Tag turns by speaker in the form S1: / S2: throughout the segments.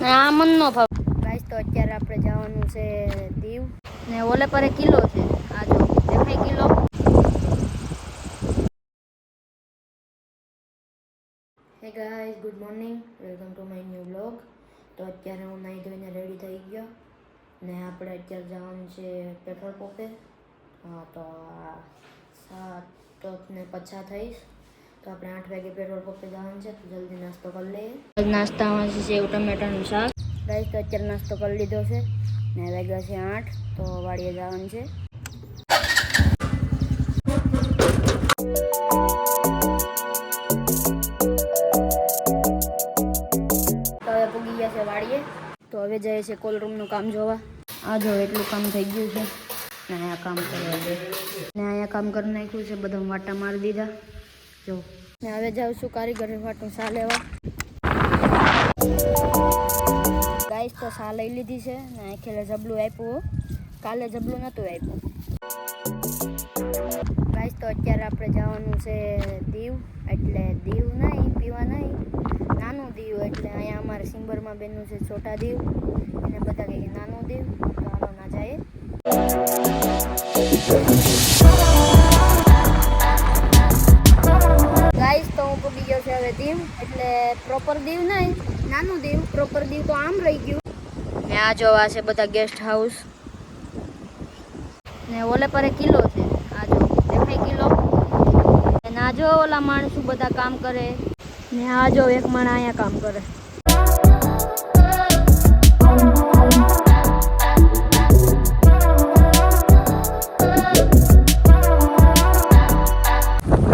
S1: આ મન નો ભાવ ગાઈસ. તો અત્યારે આપણે જવાનું છે દીવ ને ઓલે પર કિલ્લો છે. આ જો દેખાય કિલ્લો. હે guys, good morning, welcome to my new vlog. તો અત્યારે હું નાહી ધોઈને રેડી થઈ ગયો ને આપણે અત્યારે જવાનું છે પેટ્રોલ પંપે. હા, તો 7:50 થઈશ. તો આપણે 8 વાગે પેટ્રોલ પંપે જવાનું છે. તો જલ્દી નાસ્તો કરી લઈએ. નાસ્તામાં છે સેવ ટમેટાનું શાક. ગાઈસ, તો અત્યારે નાસ્તો કરી લીધો છે ને વાગ્યા છે 8. તો વાડીએ જવાનું છે. તો હવે પૂગી ગયા છે વાડીએ. તો હવે જાય છે કોલ રૂમનું કામ જોવા. આ જો એટલું કામ થઈ ગયું છે ને અહીંયા કામ કરવા દે ને અહીંયા કામ કરી નાખ્યું છે. બધા વાટા મારી દીધા જો. ને હવે જાઉં છું કારીગર વાટું સા લેવા. ગાઈસ, તો સા લઈ લીધી છે ને આખેલે જબલું આપ્યું. કાલે જબલું નહોતું આપ્યું. ગાઈસ, તો અત્યારે આપણે જવાનું છે દીવ. એટલે દીવ નહીં, પીવા નહીં, નાનું દીવ. એટલે અહીંયા અમારે સિંબરમાં બેનનું છે છોટા દીવ. એને બધા કહે નાનું દીવ. તો હાલો ના જાય. ગાઈસ, તો હું પૂગી ગયો છે હવે દીવ. એટલે પ્રોપર દીવ નહીં, નાનું દીવ. પ્રોપર દીવ તો આમ રહી ગયું. ને આ જોવા છે બધા ગેસ્ટ હાઉસ ને ઓલે પર કિલ્લો છે. આ જો દેખાય કિલ્લો. ને આ જો ઓલા માણસો બધા કામ કરે ને આ જો એક માણસ અહીંયા કામ કરે.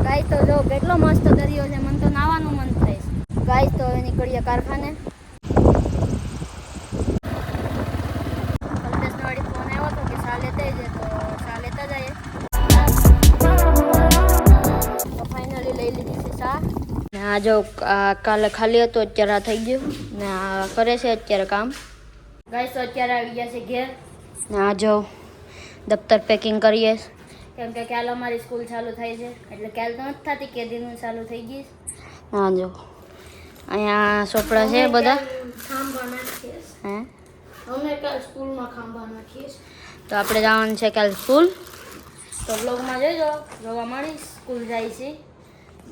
S1: ગાઈસ, તો જો કેટલો મસ્ત દરિયો છે. મને તો નાવાનું મન થાય. ગાઈસ, તો હવે નીકળીએ કારખાને. કલ્પેશનો ફોન આવ્યો હતો કે સા લેતા જઈએ. તો સા લેતા જઈએ. તો ફાઇનલી લઈ લીધી છે સા. ને આ જો કાલે ખાલી હતો, અત્યારે આ થઈ ગયું ને આ કરે છે અત્યારે કામ. ગાઈસ, તો અત્યારે આવી ગયા છે ઘેર ને આ જો દફતર પેકિંગ કરીએ. કેમ કે કાલ અમારી સ્કૂલ ચાલુ થાય છે. એટલે કાલ તો નથી થતી, કે દીનું ચાલુ થઈ ગઈ. હા જો અહીંયા ચોપડા છે બધા.
S2: ખાંભા નાખીએ.
S1: હે,
S2: અમે કાલ સ્કૂલમાં ખાંભા નાખીએ.
S1: તો આપણે જવાનું છે કાલ સ્કૂલ. તો બ્લોગમાં જોઈજો, જોવા મળીશ સ્કૂલ જાય છે.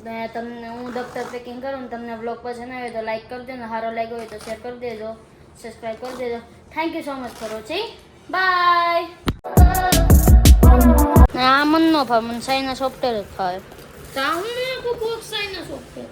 S1: ને તમને હું દફતર પેકિંગ કરું ને તમને બ્લોગ પસંદ આવે તો લાઈક કરી દેજો. સારો લાગ્યો હોય તો શેર કરી દેજો, સબસ્ક્રાઈબ કરી દેજો. Thank you so much for watching. Bye. આ મન નો ભાવ, મને સાઈના સોફ્ટવેર જ ફાવે.
S2: તાહુને આખું બોક્સ આઈના સોફ્ટવેર